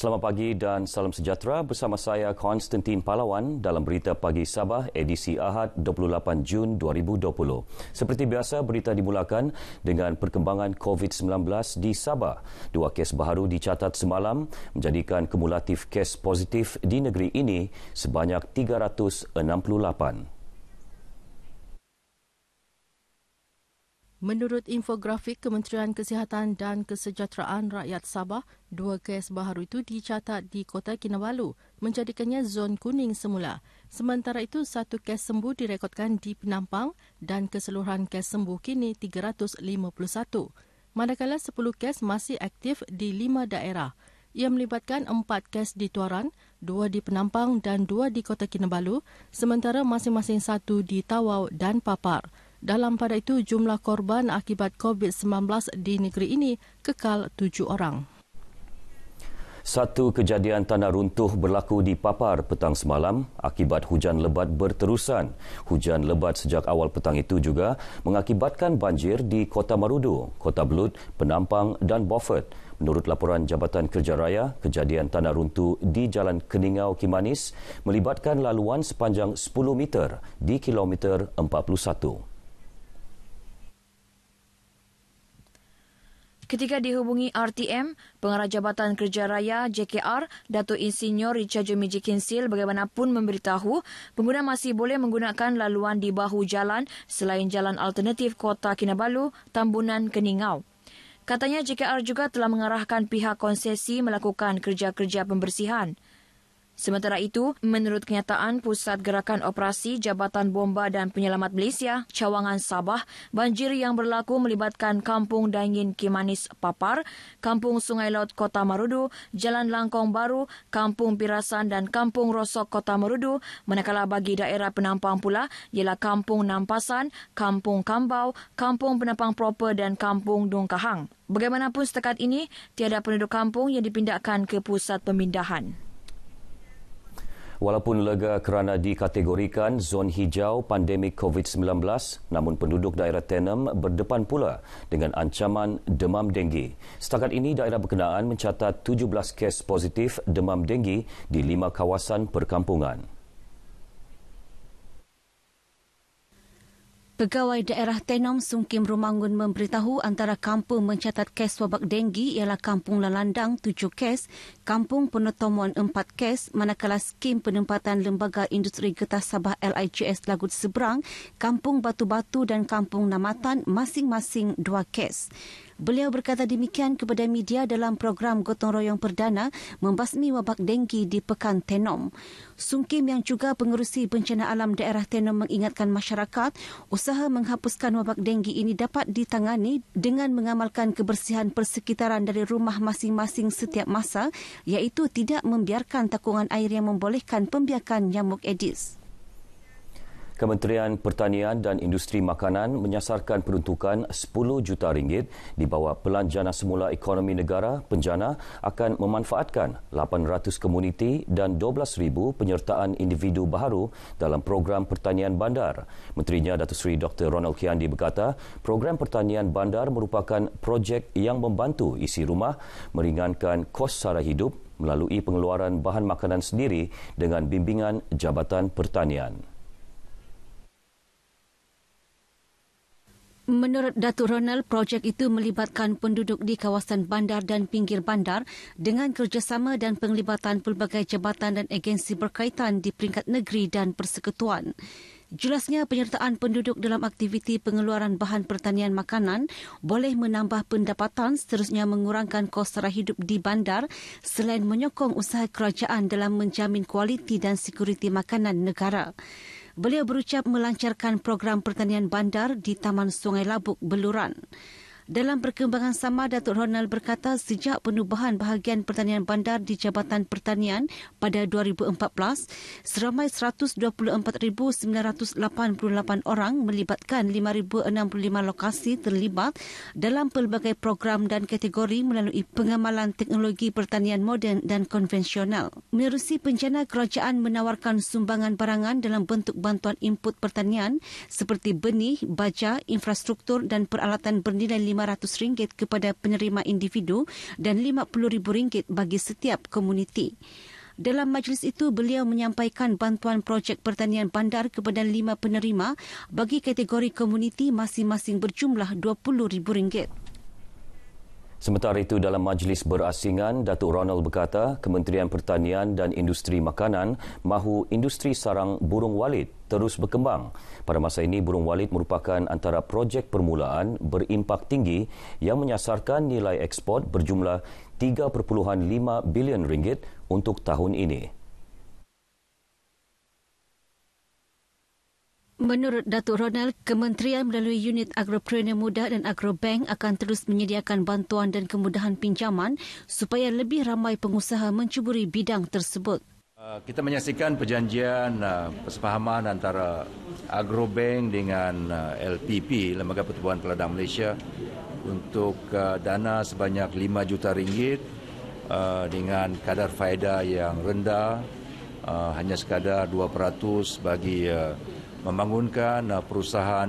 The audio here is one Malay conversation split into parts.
Selamat pagi dan salam sejahtera bersama saya Konstantin Pahlawan dalam Berita Pagi Sabah edisi Ahad 28 Jun 2020. Seperti biasa, berita dimulakan dengan perkembangan COVID-19 di Sabah. 2 kes baru dicatat semalam menjadikan kumulatif kes positif di negeri ini sebanyak 368. Menurut infografik Kementerian Kesihatan dan Kesejahteraan Rakyat Sabah, 2 kes baharu itu dicatat di Kota Kinabalu, menjadikannya zon kuning semula. Sementara itu, 1 kes sembuh direkodkan di Penampang dan keseluruhan kes sembuh kini 351. Manakala 10 kes masih aktif di 5 daerah. Ia melibatkan 4 kes di Tuaran, 2 di Penampang dan 2 di Kota Kinabalu, sementara masing-masing 1 di Tawau dan Papar. Dalam pada itu, jumlah korban akibat COVID-19 di negeri ini kekal 7 orang. Satu kejadian tanah runtuh berlaku di Papar petang semalam akibat hujan lebat berterusan. Hujan lebat sejak awal petang itu juga mengakibatkan banjir di Kota Marudu, Kota Belud, Penampang dan Beaufort. Menurut laporan Jabatan Kerja Raya, kejadian tanah runtuh di Jalan Keningau Kimanis melibatkan laluan sepanjang 10 meter di kilometer 41. Ketika dihubungi RTM, Pengarah Jabatan Kerja Raya JKR, Datuk Insinyur Richard Jomiji Kinsil bagaimanapun memberitahu pengguna masih boleh menggunakan laluan di bahu jalan selain jalan alternatif Kota Kinabalu, Tambunan, Keningau. Katanya JKR juga telah mengarahkan pihak konsesi melakukan kerja-kerja pembersihan. Sementara itu, menurut kenyataan Pusat Gerakan Operasi Jabatan Bomba dan Penyelamat Malaysia, Cawangan Sabah, banjir yang berlaku melibatkan Kampung Dangin Kimanis Papar, Kampung Sungai Laut Kota Marudu, Jalan Langkong Baru, Kampung Pirasan dan Kampung Rosok Kota Marudu, manakala bagi daerah Penampang pula ialah Kampung Nampasan, Kampung Kambau, Kampung Penampang Proper dan Kampung Dongkahang. Bagaimanapun setakat ini, tiada penduduk kampung yang dipindahkan ke pusat pemindahan. Walaupun lega kerana dikategorikan zon hijau pandemik COVID-19, namun penduduk daerah Tenem berdepan pula dengan ancaman demam denggi. Setakat ini, daerah berkenaan mencatat 17 kes positif demam denggi di 5 kawasan perkampungan. Pegawai Daerah Tenom Sungkim Romangun memberitahu antara kampung mencatat kes wabak denggi ialah Kampung Lalandang 7 kes, Kampung Penotomuan 4 kes, manakala skim penempatan Lembaga Industri Getah Sabah LIGS Lagut Seberang, Kampung Batu-Batu dan Kampung Namatan masing-masing 2 kes. Beliau berkata demikian kepada media dalam program Gotong Royong Perdana membasmi wabak denggi di Pekan Tenom. Sungkim yang juga pengerusi bencana alam daerah Tenom mengingatkan masyarakat, usaha menghapuskan wabak denggi ini dapat ditangani dengan mengamalkan kebersihan persekitaran dari rumah masing-masing setiap masa, iaitu tidak membiarkan takungan air yang membolehkan pembiakan nyamuk Aedes. Kementerian Pertanian dan Industri Makanan menyasarkan peruntukan 10 juta ringgit di bawah Pelan Jana Semula Ekonomi Negara Penjana akan memanfaatkan 800 komuniti dan 12,000 penyertaan individu baharu dalam program pertanian bandar. Menterinya Datuk Seri Dr. Ronald Kiandi berkata, program pertanian bandar merupakan projek yang membantu isi rumah meringankan kos sara hidup melalui pengeluaran bahan makanan sendiri dengan bimbingan Jabatan Pertanian. Menurut Datuk Ronald, projek itu melibatkan penduduk di kawasan bandar dan pinggir bandar dengan kerjasama dan penglibatan pelbagai jabatan dan agensi berkaitan di peringkat negeri dan persekutuan. Jelasnya, penyertaan penduduk dalam aktiviti pengeluaran bahan pertanian makanan boleh menambah pendapatan seterusnya mengurangkan kos sara hidup di bandar selain menyokong usaha kerajaan dalam menjamin kualiti dan sekuriti makanan negara. Beliau berucap melancarkan program pertanian bandar di Taman Sungai Labuk, Beluran. Dalam perkembangan sama, Datuk Ronald berkata sejak penubuhan bahagian pertanian bandar di Jabatan Pertanian pada 2014, seramai 124,988 orang melibatkan 5,065 lokasi terlibat dalam pelbagai program dan kategori melalui pengamalan teknologi pertanian moden dan konvensional. Menerusi bencana, kerajaan menawarkan sumbangan barangan dalam bentuk bantuan input pertanian seperti benih, baja, infrastruktur dan peralatan bernilai RM1,500 kepada penerima individu dan RM50,000 bagi setiap komuniti. Dalam majlis itu, beliau menyampaikan bantuan projek pertanian bandar kepada 5 penerima bagi kategori komuniti masing-masing berjumlah RM20,000. Sementara itu, dalam majlis berasingan, Datuk Ronald berkata Kementerian Pertanian dan Industri Makanan mahu industri sarang burung walit terus berkembang. Pada masa ini, burung walit merupakan antara projek permulaan berimpak tinggi yang menyasarkan nilai ekspor berjumlah RM3.5 bilion untuk tahun ini. Menurut Datuk Ronald, Kementerian melalui unit Agropreneur Muda dan Agrobank akan terus menyediakan bantuan dan kemudahan pinjaman supaya lebih ramai pengusaha mencuburi bidang tersebut. Kita menyaksikan perjanjian persefahaman antara Agrobank dengan LPP, Lembaga Pertubuhan Peladang Malaysia, untuk dana sebanyak RM5 juta dengan kadar faedah yang rendah, hanya sekadar 2% bagi membangunkan perusahaan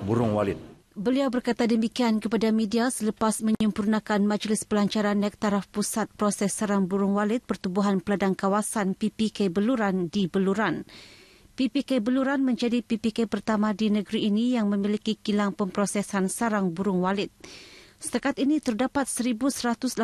burung walit. Beliau berkata demikian kepada media selepas menyempurnakan Majlis Pelancaran Nektaraf Pusat Proses Sarang Burung Walit Pertubuhan Peladang Kawasan PPK Beluran di Beluran. PPK Beluran menjadi PPK pertama di negeri ini yang memiliki kilang pemprosesan sarang burung walit. Setakat ini terdapat 1,180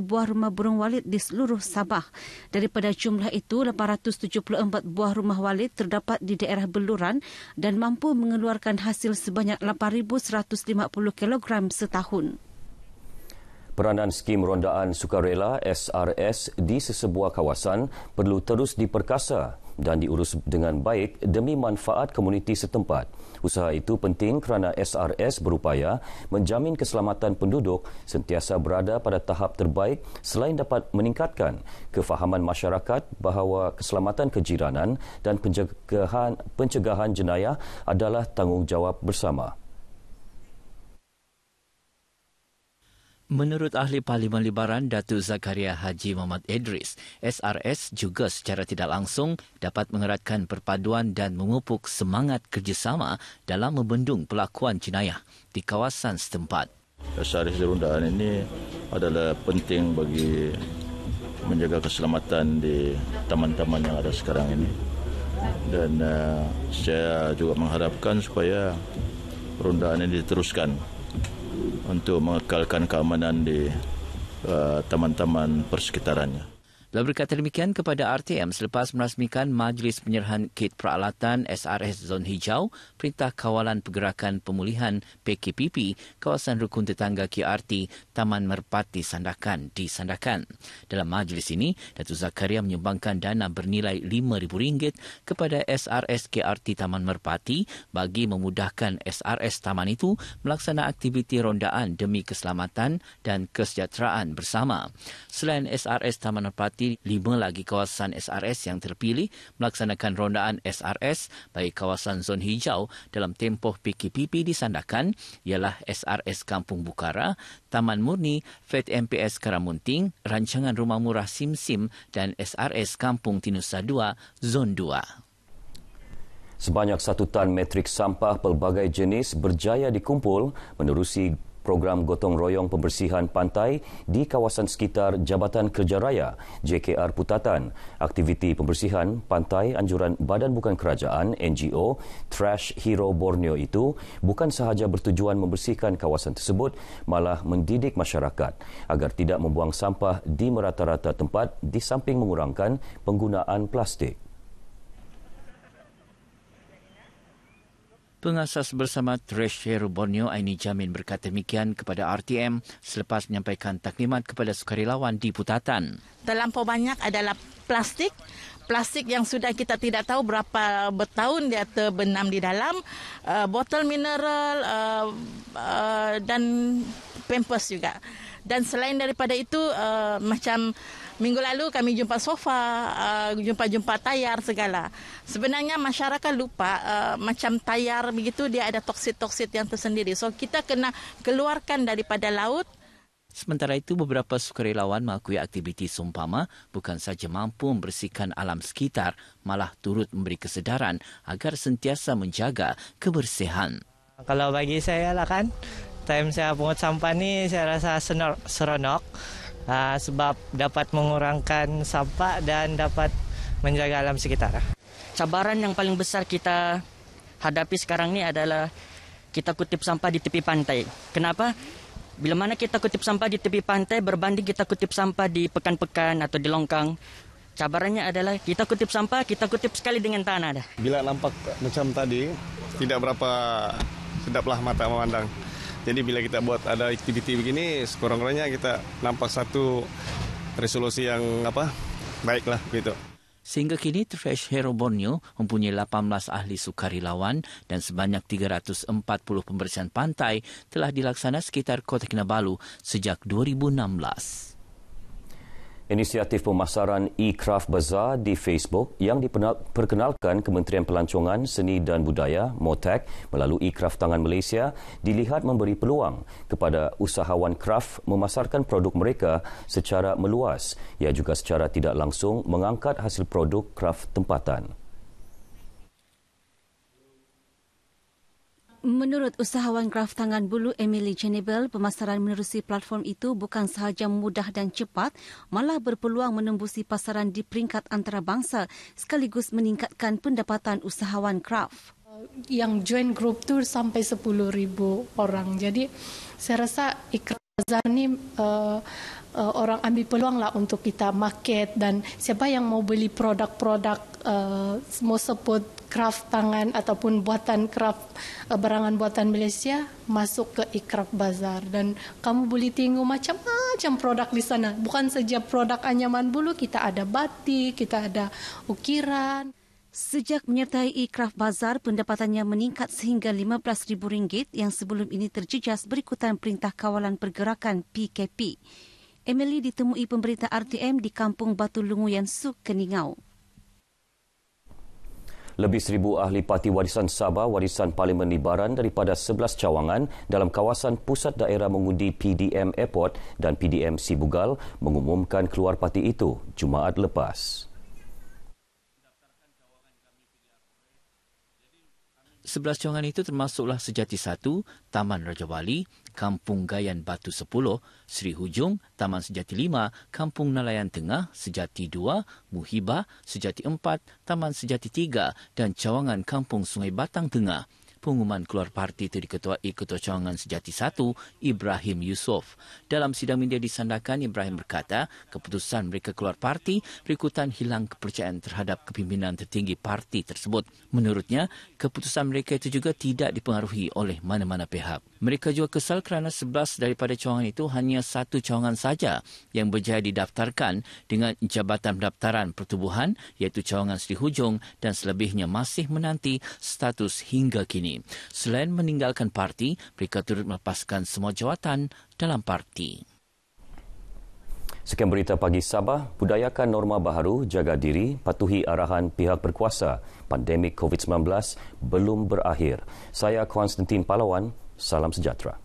buah rumah burung walit di seluruh Sabah. Daripada jumlah itu, 874 buah rumah walit terdapat di daerah Beluran dan mampu mengeluarkan hasil sebanyak 8,150 kilogram setahun. Peranan skim rondaan sukarela SRS di sesebuah kawasan perlu terus diperkasa dan diurus dengan baik demi manfaat komuniti setempat. Usaha itu penting kerana SRS berupaya menjamin keselamatan penduduk sentiasa berada pada tahap terbaik selain dapat meningkatkan kefahaman masyarakat bahawa keselamatan kejiranan dan pencegahan jenayah adalah tanggungjawab bersama. Menurut Ahli Parlimen Libaran Datuk Zakaria Haji Muhammad Idris, SRS juga secara tidak langsung dapat mengeratkan perpaduan dan memupuk semangat kerjasama dalam membendung pelakuan jenayah di kawasan setempat. SRS di rondaan ini adalah penting bagi menjaga keselamatan di taman-taman yang ada sekarang ini. Dan saya juga mengharapkan supaya rondaan ini diteruskan untuk mengekalkan keamanan di taman-taman persekitarannya. Beliau berkata demikian kepada RTM selepas merasmikan Majlis Penyerahan Kit Peralatan SRS Zon Hijau, Perintah Kawalan Pergerakan Pemulihan PKPP, Kawasan Rukun Tetangga KRT, Taman Merpati Sandakan di Sandakan. Dalam majlis ini, Datuk Zakaria menyumbangkan dana bernilai RM5,000 kepada SRS KRT Taman Merpati bagi memudahkan SRS Taman itu melaksana aktiviti rondaan demi keselamatan dan kesejahteraan bersama. Selain SRS Taman Merpati, 5 lagi kawasan SRS yang terpilih melaksanakan rondaan SRS bagi kawasan zon hijau dalam tempoh PKPP di Sandakan ialah SRS Kampung Bukara, Taman Murni, FET MPS Karamunting, Rancangan Rumah Murah Sim-Sim dan SRS Kampung Tinusa 2, Zon 2. Sebanyak 1 tan metrik sampah pelbagai jenis berjaya dikumpul menerusi program gotong royong pembersihan pantai di kawasan sekitar Jabatan Kerja Raya JKR Putatan. Aktiviti pembersihan pantai anjuran Badan Bukan Kerajaan NGO Trash Hero Borneo itu bukan sahaja bertujuan membersihkan kawasan tersebut, malah mendidik masyarakat agar tidak membuang sampah di merata-rata tempat di samping mengurangkan penggunaan plastik. Pengasas bersama Trash Hero Borneo Aini Jamin berkata demikian kepada RTM selepas menyampaikan taklimat kepada sukarelawan di Putatan. Terlampau banyak adalah plastik yang sudah kita tidak tahu berapa bertahun dia terbenam di dalam, botol mineral dan pampers juga. Dan selain daripada itu, macam minggu lalu kami jumpa sofa, jumpa tayar segala. Sebenarnya masyarakat lupa macam tayar begitu dia ada toksit-toksit yang tersendiri. So kita kena keluarkan daripada laut. Sementara itu, beberapa sukarelawan mengakui aktiviti seumpama bukan saja mampu membersihkan alam sekitar, malah turut memberi kesedaran agar sentiasa menjaga kebersihan. Kalau bagi saya lah kan, time saya pungut sampah ni saya rasa seronok sebab dapat mengurangkan sampah dan dapat menjaga alam sekitar. Cabaran yang paling besar kita hadapi sekarang ni adalah kita kutip sampah di tepi pantai. Kenapa? Bila mana kita kutip sampah di tepi pantai berbanding kita kutip sampah di pekan-pekan atau di longkang, cabarannya adalah kita kutip sampah, kita kutip sekali dengan tanah dah. Bila nampak macam tadi, tidak berapa sedaplah mata memandang. Jadi bila kita buat ada aktiviti begini, sekurang-kurangnya kita nampak satu resolusi yang baiklah gitu. Sehingga kini Trash Hero Borneo mempunyai 18 ahli sukarelawan dan sebanyak 340 pembersihan pantai telah dilaksana sekitar Kota Kinabalu sejak 2016. Inisiatif pemasaran e-craft bazaar di Facebook yang diperkenalkan Kementerian Pelancongan Seni dan Budaya (MOTAC) melalui Kraft Tangan Malaysia dilihat memberi peluang kepada usahawan kraft memasarkan produk mereka secara meluas. Ia juga secara tidak langsung mengangkat hasil produk kraft tempatan. Menurut usahawan kraft tangan bulu Emily Jenibel, pemasaran menerusi platform itu bukan sahaja mudah dan cepat, malah berpeluang menembusi pasaran di peringkat antarabangsa sekaligus meningkatkan pendapatan usahawan kraft. Yang join group tu sampai 10,000 orang. Jadi saya rasa ikraf bazar ni orang ambil peluang lah untuk kita market, dan siapa yang mau beli produk-produk mau support kraft tangan ataupun buatan kraft barangan buatan Malaysia masuk ke ikraf bazar, dan kamu boleh tengok macam-macam produk di sana. Bukan saja produk anyaman bulu, kita ada batik, kita ada ukiran. Sejak menyertai e-craft bazar, pendapatannya meningkat sehingga RM15,000 yang sebelum ini terjejas berikutan Perintah Kawalan Pergerakan PKP. Emily ditemui pemberita RTM di Kampung Batu Lunguyan Suk, Keningau. Lebih 1,000 ahli parti warisan Sabah warisan Parlimen Nibaran daripada 11 cawangan dalam kawasan pusat daerah mengundi PDM Airport dan PDM Sibugal mengumumkan keluar parti itu Jumaat lepas. 11 cawangan itu termasuklah Sejati 1, Taman Raja Wali, Kampung Gayan Batu 10, Sri Hujung, Taman Sejati 5, Kampung Nelayan Tengah, Sejati 2, Muhibah, Sejati 4, Taman Sejati 3 dan cawangan Kampung Sungai Batang Tengah. Pengumuman keluar parti itu diketuai Ketua Cawangan Sejati 1, Ibrahim Yusof. Dalam sidang media di Sandakan, Ibrahim berkata keputusan mereka keluar parti berikutan hilang kepercayaan terhadap kepimpinan tertinggi parti tersebut. Menurutnya, keputusan mereka itu juga tidak dipengaruhi oleh mana-mana pihak. Mereka juga kesal kerana 11 daripada cawangan itu hanya satu cawangan saja yang berjaya didaftarkan dengan Jabatan Pendaftaran Pertubuhan iaitu cawangan Sri Hujung dan selebihnya masih menanti status hingga kini. Selain meninggalkan parti, mereka turut melepaskan semua jawatan dalam parti. Sekian berita pagi Sabah. Budayakan norma baharu, jaga diri, patuhi arahan pihak berkuasa. Pandemik COVID-19 belum berakhir. Saya Konstantin Palawan, salam sejahtera.